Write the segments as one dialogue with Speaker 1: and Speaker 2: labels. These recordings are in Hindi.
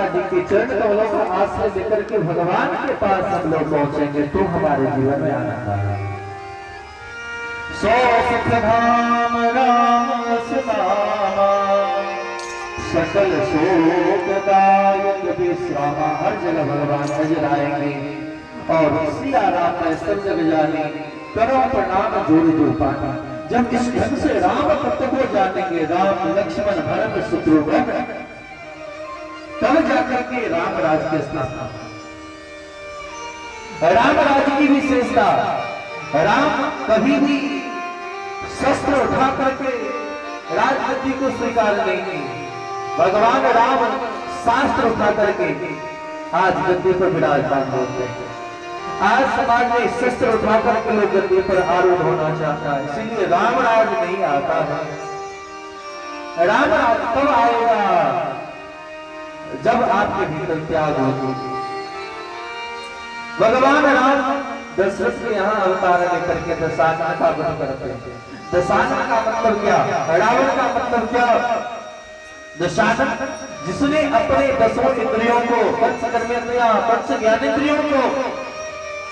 Speaker 1: जी के चरण कमलों का आश्रय लेकर के भगवान के पास हम लोग पहुंचेंगे तो हमारे जीवन में आनंद आएगा। सो सुख धाम राम सुनामा, सकल शोकदायक विश्राम। हर जगह भगवान नजर आएंगे और सिया राम में सब जग जाने, करो प्रणाम जोड़ जो पाना। जब इस ढंग से राम तत्व को जानेंगे, राम लक्ष्मण भरत शत्रुघ्न, तब जाकर के राम राज के स्थापना। राम राज की विशेषता, राम कभी भी शस्त्र उठा करके राजगद्दी को स्वीकार नहीं की। भगवान राम शास्त्र उठा करके आज गद्दी पर विराजमान होते हैं। आज समाज में शस्त्र उठा करके लोग गद्दी पर आरूढ़ होना चाहता है, इसलिए राम राज नहीं आता है। राम राज तब आएगा जब आपके भीतर त्याग होगी। भगवान राम दशरथ के यहाँ अवतार लेकर के दशानन का वध करते हैं। दशानन का मतलब क्या? रावण का मतलब क्या? दशानन जिसने अपने 10 इंद्रियों को, पंच कर्मेंद्रियां, पंच ज्ञानेंद्रियों को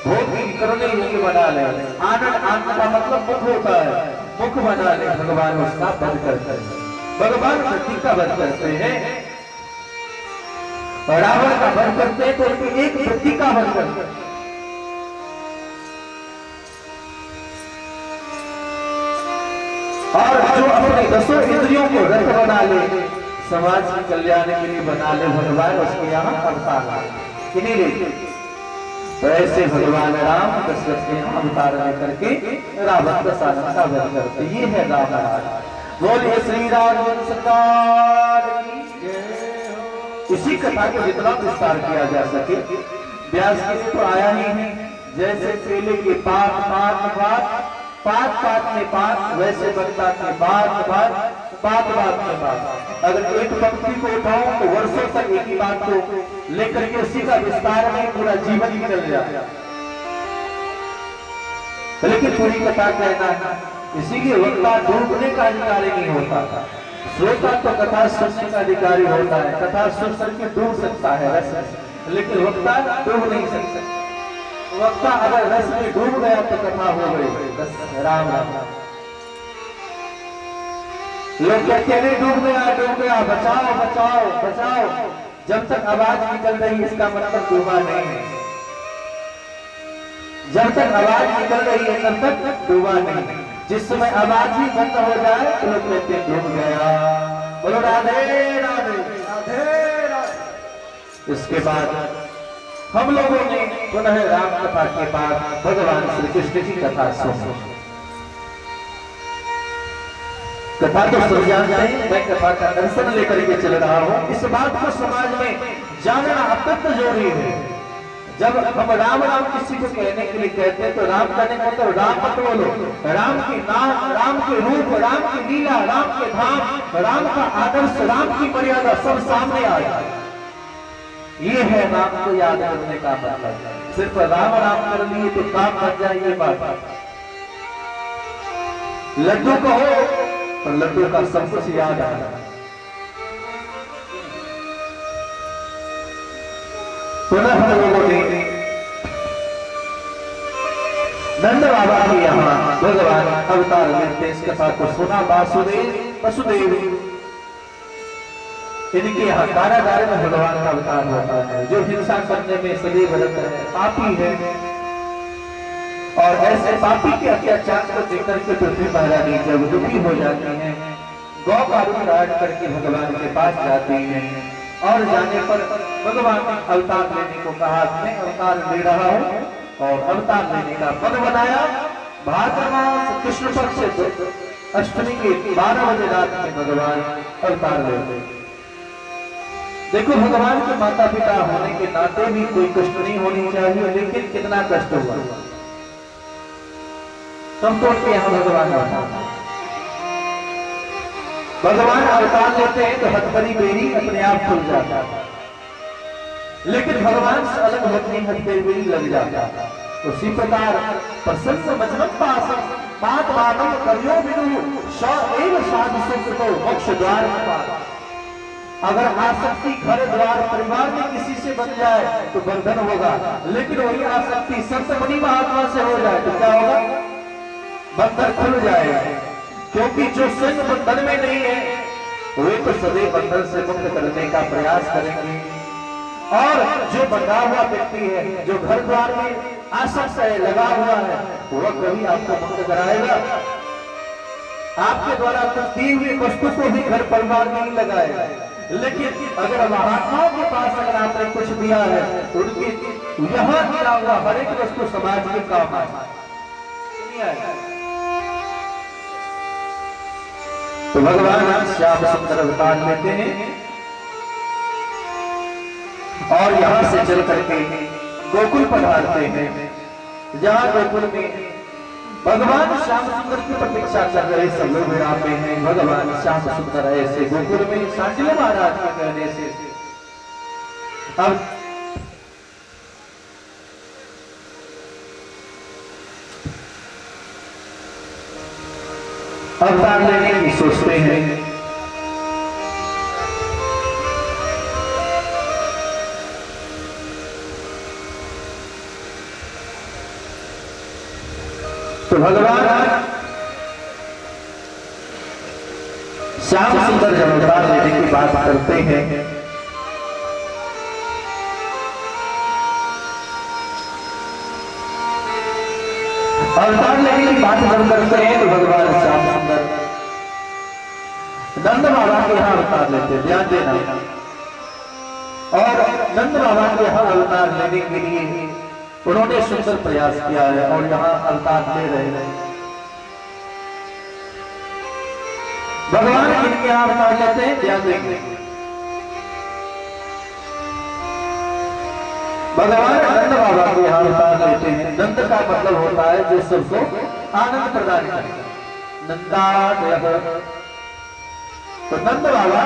Speaker 1: भोग करने योग्य बना ले। आनंद, आनंद का मतलब मुख होता है, मुख बना ले। भगवान उसका वध करते हैं। भगवान सती का वध करते हैं, रावण का वध करते हैं, तो उनकी एक वृत्ति का वध करते हैं। और जो अपने 10 इंद्रियों को रथ बना ले, समाज के कल्याण के लिए बना ले, भगवान उसके यहाँ अवतार किन्हीं ले। तो ऐसे भगवान राम दशरथ के यहाँ अवतार लेकर के रावण दशानन का वध करते। ये है राम राज। बोलिए श्री राम सरकार की जय। इसी कथा को जितना विस्तार किया जा सके, व्यास जी तो आया ही है। जैसे केले के पात पात पात, पात पात में पात, वैसे बनता के बात बात, बात बात में बात। अगर एक पंक्ति को उठाऊं तो वर्षों तक एक ही बात को लेकर के उसी का विस्तार में पूरा जीवन निकल जाता, लेकिन पूरी कथा कहना है। इसीलिए वक्ता डूबने का अधिकारी नहीं होता था, श्रोता तो कथा सुनने का अधिकारी होता है। कथा सुन करके डूब सकता है रस में, लेकिन वक्ता डूब नहीं सकता। वक्ता अगर रस में डूब गया तो कथा हो गई, बस राम राम। लोग कहते नहीं डूब गया, बचाओ बचाओ बचाओ। जब तक आवाज निकल रही इसका मतलब डूबा नहीं है। जब तक आवाज निकल रही है तब तक डूबा नहीं। जिस समय आवाज ही बंद हो जाए तो लोग कहते डूब गया। बोलो राधे राधे राधे राधे। इसके बाद हम लोगों ने पुनः राम कथा के बाद भगवान श्री कृष्ण की कथा सुनी। कथा तो सब जानते हैं, मैं कथा का दर्शन लेकर के चल रहा हूँ। इस बात को समाज में जानना अत्यंत जरूरी है। जब हम राम राम किसी को कहने के लिए कहते हैं तो राम कहने का मतलब राम मत बोलो, राम के नाम, राम के रूप, राम की लीला, राम के धाम, राम का आदर्श, राम की मर्यादा सब सामने आ जाए। ये है नाम को याद करने का मतलब। सिर्फ राम राम कर लिए तो काम बन जाए ये बात। लड्डू कहो तो लड्डू का सब कुछ याद आ रहा है। पुनः हम लोगों ने नंद बाबा के यहाँ भगवान अवतार लेते इस कथा को सुना। वासुदेव वसुदेव इनके यहाँ कारागार में भगवान का अवतार होता है, जो हिंसा करने में सदैव रहता है, पापी है। और ऐसे पापी के अत्याचार को देखकर के पृथ्वी महारानी जब दुखी हो जाती है, गौ का रूप धारण करके भगवान के पास जाती है। और जाने पर भगवान ने अवतार लेने को कहा, मैं अवतार ले रहा हूँ, और अवतार लेने का पद बनाया। भाद्र मास कृष्ण पक्ष अष्टमी के 12 बजे रात में भगवान अवतार लेते। देखो भगवान के माता पिता होने के नाते भी कोई कष्ट नहीं होनी चाहिए, लेकिन कितना कष्ट हुआ। तुम तो उनके यहाँ भगवान अवतार लेते हैं तो हथकड़ी बेरी अपने आप खुल जाता है, लेकिन भगवान से अलग होती हथकड़ी बेरी लग जाता है। उसी प्रकार प्रसन्न वचन पास बात बातम करियो बिनु एव साधु सुख को मोक्ष द्वार पार। अगर आसक्ति घर द्वार परिवार में किसी से बन जाए तो बंधन होगा, लेकिन वही आसक्ति संत मुनि महात्मा से हो जाए तो क्या होगा? बंधन खुल जाएगा। क्योंकि जो स्वयं बंधन में नहीं है वे तो सदैव बंधन से मुक्त करने का प्रयास करेंगे, और जो बंधा हुआ व्यक्ति है, जो घर द्वार में आसक्त है, लगा हुआ है, वह कभी आपको मुक्त कराएगा? आपके द्वारा कुछ दी हुई वस्तु को भी घर परिवार नहीं लगाएगा। लेकिन अगर महात्माओं के पास अगर आपने कुछ दिया है तो उनके यहाँ दिया हुआ हर एक वस्तु समाज के काम आएगा। तो भगवान श्याम सुंदर अवतार लेते हैं और यहाँ से चल करके गोकुल पधारते हैं, जहाँ गोकुल में भगवान श्याम सुंदर की प्रतीक्षा कर रहे सब लोग आते हैं। भगवान श्याम सुंदर ऐसे गोकुल में सांडिल महाराज के कहने से अब अवतार लेने की सोचते हैं। तो भगवान श्याम सुंदर जब अवतार लेने की बात करते हैं अवतार लेने की बात जब करते हैं तो भगवान श्याम सुंदर नंद बाबा के यहाँ अवतार लेते हैं, ध्यान देना। और नंद बाबा के यहाँ अवतार लेने के लिए उन्होंने सुंदर प्रयास किया है और यहाँ अवतार ले रहे हैं। भगवान किनके यहाँ अवतार लेते हैं, ध्यान देंगे। भगवान नंद बाबा के यहाँ अवतार लेते हैं। नंद का मतलब होता है जो सबको आनंद प्रदान करे, नंदा। तो नंद बाबा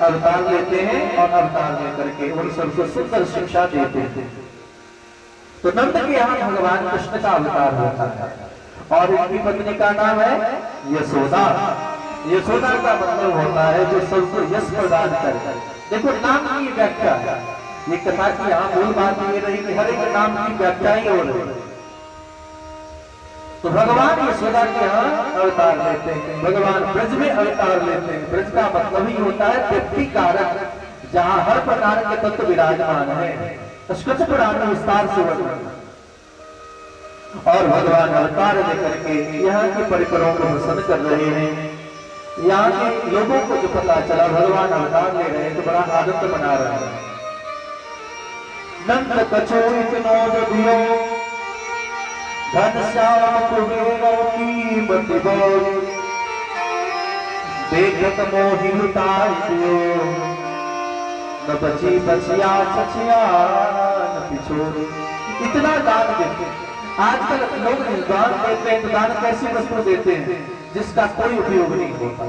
Speaker 1: अवतार लेते हैं और अवतार लेकर के उन सबको सुंदर शिक्षा देते हैं। तो नंद के यहाँ भगवान कृष्ण का अवतार होता है और इनकी पत्नी का नाम है यशोदा। यशोदा का मतलब होता है जो सबको यश प्रदान करे। देखो नाम की व्याख्या है, ये कथा की यहाँ मूल बात ये रही कि हर एक नाम की व्याख्या ही हो रही है। तो भगवान यशोदा के यहाँ अवतार लेते हैं, भगवान ब्रज में अवतार लेते हैं। ब्रज का मतलब ही होता है तृप्ति कारक, जहाँ हर प्रकार के तत्व विराजमान है। स्कंद पुराण में विस्तार से वर्णन। और भगवान अवतार लेकर के यहाँ के परिकरों को प्रसन्न कर रहे हैं। यहाँ के लोगों को जो पता चला भगवान अवतार ले रहे हैं तो बड़ा आनंद मना रहे हैं। नंद कछो इतनो जो दियो घनश्याम कुबेरों की मति बोल, देखत मोहि लुटाई दियो न बची बचिया छछिया न पिछोर। इतना दान देते हैं। आजकल लोग दान देते हैं तो दान कैसी वस्तु देते हैं जिसका कोई उपयोग नहीं होता।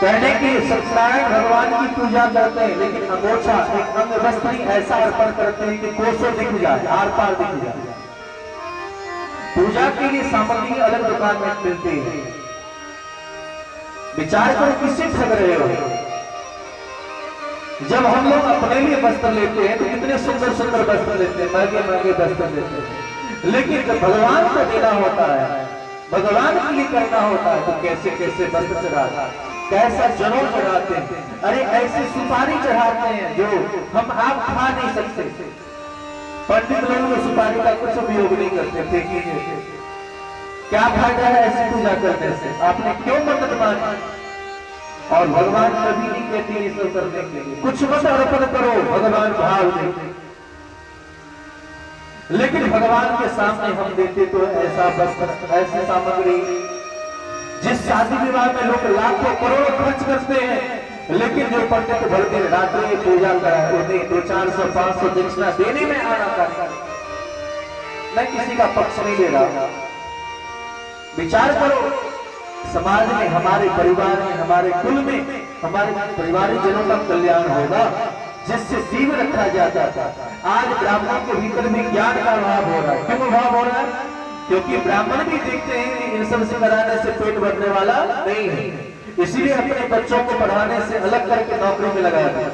Speaker 1: कहने की सत्यनारायण भगवान की पूजा करते हैं लेकिन अंगोछा एक अंग वस्त्र ही ऐसा अर्पण करते हैं कि कोसों दिख जाए, आर पार दिख जाए। पूजा के लिए सामग्री अलग दुकान में मिलती है। विचार करो किससे ठग रहे हो। जब हम लोग अपने लिए वस्त्र लेते हैं तो कितने सुंदर सुंदर वस्त्र लेते हैं, महंगे महंगे वस्त्र लेते हैं, लेकिन जब भगवान को देना होता है, भगवान के लिए करना होता है तो कैसे कैसे वस्त्र चढ़ाते हैं, कैसा जनेऊ चढ़ाते हैं। अरे ऐसी सुपारी चढ़ाते हैं जो हम आप खा नहीं सकते। पंडित लोग सुपारी का कुछ उपयोग नहीं करते, फेंकेंगे। क्या फायदा है ऐसी पूजा करने से? आपने क्यों मदद मांगी? और भगवान कभी नहीं कहते ये सब करने के लिए। कुछ मत अर्पण करो, भगवान भाव देते। लेकिन भगवान के सामने हम देते तो ऐसा वस्त्र, ऐसी सामग्री, जिस शादी विवाह में लोग लाखों करोड़ों खर्च करते हैं, लेकिन जो पंडित भर दिन रात्रि पूजा कराए उन्हें 200, 400, 500 दक्षिणा देने में आना करता। मैं किसी का पक्ष नहीं ले रहा। विचार करो, समाज में, हमारे परिवार में, हमारे कुल में, हमारे परिवारिक जनों का कल्याण होगा जिससे जीव रखा जाता था। आज ब्राह्मणों के भीतर में ज्ञान का अभाव हो रहा है। क्यों अभाव हो रहा है? क्योंकि ब्राह्मण भी देखते हैं कि इन सब से कराने से पेट भरने वाला नहीं है, इसीलिए अपने बच्चों को पढ़ाने से अलग करके नौकरी में लगा दिया।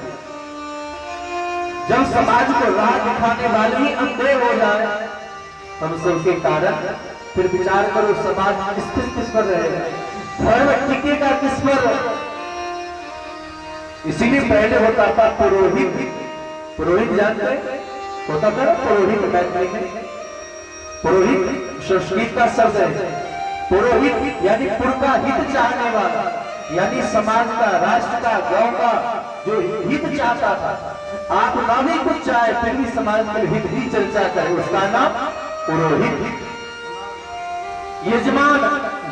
Speaker 1: जब समाज को राह दिखाने वाले ही अंधे हो जाए हम सबके कारण, फिर विचार करो समाज स्थित किस पर रहेगा, धर्म टिकेगा किस पर। इसीलिए पहले होता था पुरोहित। पुरोहित जानते होता था पुरोहित, मैथिली में पुरोहित संस्कृत का शब्द है। पुरोहित यानी पुर का हित चाहने वाला, यानी समाज का, राष्ट्र का, गांव का जो हित चाहता था। आप ना भी कुछ चाहे फिर भी समाज के हित ही चर्चा करे, उसका नाम पुरोहित। यजमान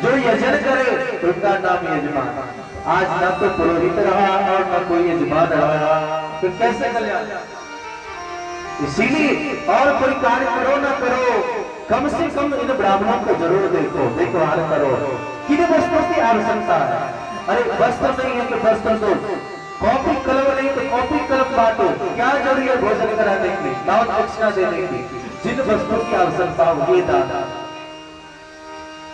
Speaker 1: जो यजन करे उनका नाम यजमान। आज ना तो पुरोहित रहा और ना कोई यजमान रहा, फिर कैसे कल्याण। इसीलिए और कोई कार्य करो ना करो, कम से कम इन ब्राह्मणों को जरूर देखो, देखभाल करो। किन वस्त्रों की आवश्यकता है? अरे वस्त्र नहीं है तो वस्त्र दो, कॉपी कलम नहीं तो कॉपी कलम बांटो। क्या जरूरी है भोजन कराने की, दान दक्षिणा देने की? जिन वस्तुओं की आवश्यकता हो ये दान।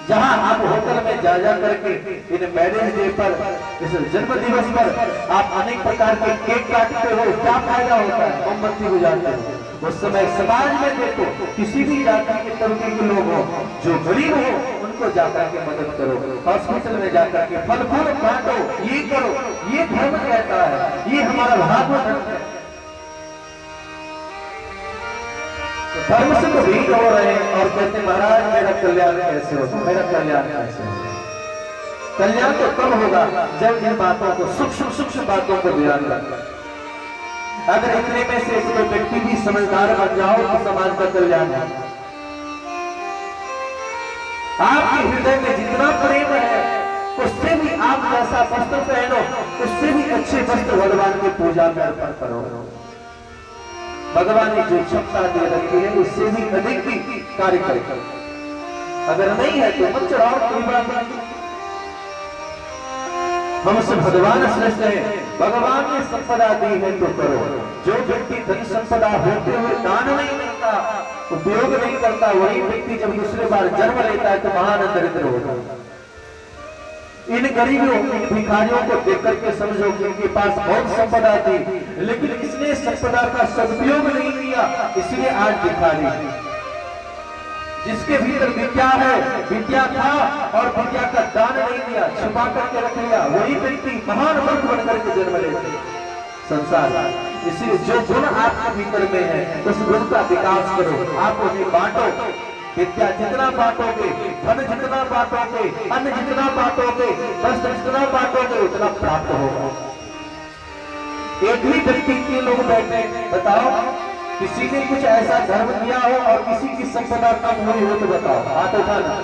Speaker 1: जहां आप होटल में जा करके इन मैरिज डे पर, इस जन्म दिवस पर आप अनेक प्रकार के केक काटते हो, क्या फायदा होता है? मोमबत्ती बुझाते हो। उस समय समाज में देखो, किसी भी जाति के तबके के लोग हो, जो गरीब हो उनको जाकर के मदद करो, हॉस्पिटल में जाकर के फल फूल बांटो, ये करो। ये धर्म कहता है, ये हमारा भागवत धर्म है। धर्म से तो भीड़ हो रहे हैं और कहते महाराज मेरा कल्याण कैसे होगा, मेरा कल्याण कैसे होगा। कल्याण तो तब होगा जब इन बातों को, सूक्ष्म बातों को ध्यान रखना। अगर इतने में से कोई व्यक्ति भी समझदार बन जाओ तो समाज का कल्याण है। आपके हृदय में जितना प्रेम है उससे भी आप जैसा वस्त्र पहनो, उससे भी अच्छे वस्त्र भगवान की पूजा में अर्पण करो। भगवान ने जो क्षमता दे रखी है उससे भी अधिक भी कार्य करें। अगर नहीं है तो मत चढ़ाओ, कोई बात नहीं। हमसे भगवान श्रेष्ठ है, भगवान ने संपदा दी है तो करो। जो व्यक्ति धन संपदा होते हुए दान नहीं करता, उपयोग नहीं करता, वही व्यक्ति जब दूसरे बार जन्म लेता है तो महान दरिद्र होता है। इन गरीबों, इन भिखारियों को देख करके समझो कि इनके पास बहुत संपदा थी, लेकिन इसने संपदा का सदुपयोग नहीं किया, इसलिए आज भिखारी। जिसके भीतर विद्या है, विद्या था और विद्या का दान नहीं दिया, छुपा करके रख लिया, वही व्यक्ति महान मूर्ख बनकर के जन्म लेते संसार। इसलिए जो गुण आपके भीतर में है उस गुण का विकास करो, आप उन्हें बांटो। विद्या जितना बांटोगे, धन जितना बांटोगे, अन्न जितना बांटोगे, वस्त्र जितना बांटोगे उतना प्राप्त होगा। एक ही व्यक्ति के लोग बैठे, बताओ किसी ने कुछ ऐसा धर्म किया हो और किसी की संपदा कम हुई हो तो बताओ, हाथ उठाना।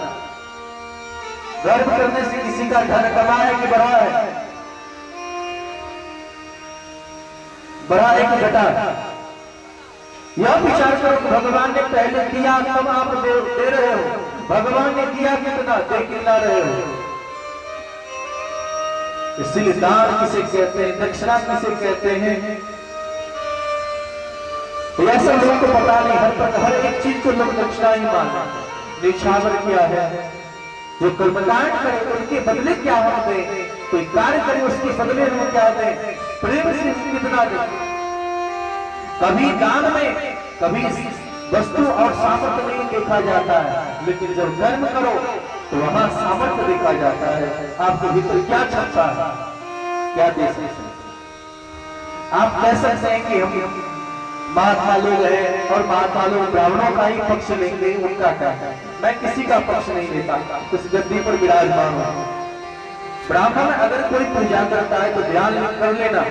Speaker 1: गर्व करने से किसी का धन कमा है कि बढ़ा है? बढ़ा है कि घटा? यह विचार करो कि भगवान ने पहले दिया तब आप दे रहे हो। भगवान ने दिया कितना, दे कितना रहे हो। इसलिए दान किसे कहते हैं, दक्षिणा किसे कहते हैं, तो ऐसा लोग को पता नहीं। हर एक चीज को लोग दक्षिणा ही मानते हैं। निछावर क्या है, जो कर्मकांड करे उनके बदले क्या हम दें, कोई कार्य करे उसके बदले हम क्या दें, प्रेम से कितना दें। कभी दान में, कभी वस्तु और सामर्थ्य नहीं देखा जाता है, लेकिन जब धर्म करो तो वहां सामर्थ्य देखा जाता है। आपके भीतर क्या क्षमता है, क्या दे सकते हैं। आप कह सकते हैं कि हम महात्मा लोग हैं और महात्मा लोग ब्राह्मणों का ही पक्ष लेंगे, उनका क्या है। मैं किसी का पक्ष नहीं लेता, उस गद्दी पर विराजमान हूं। ब्राह्मण अगर कोई पूजा करता है तो ध्यान कर लेना,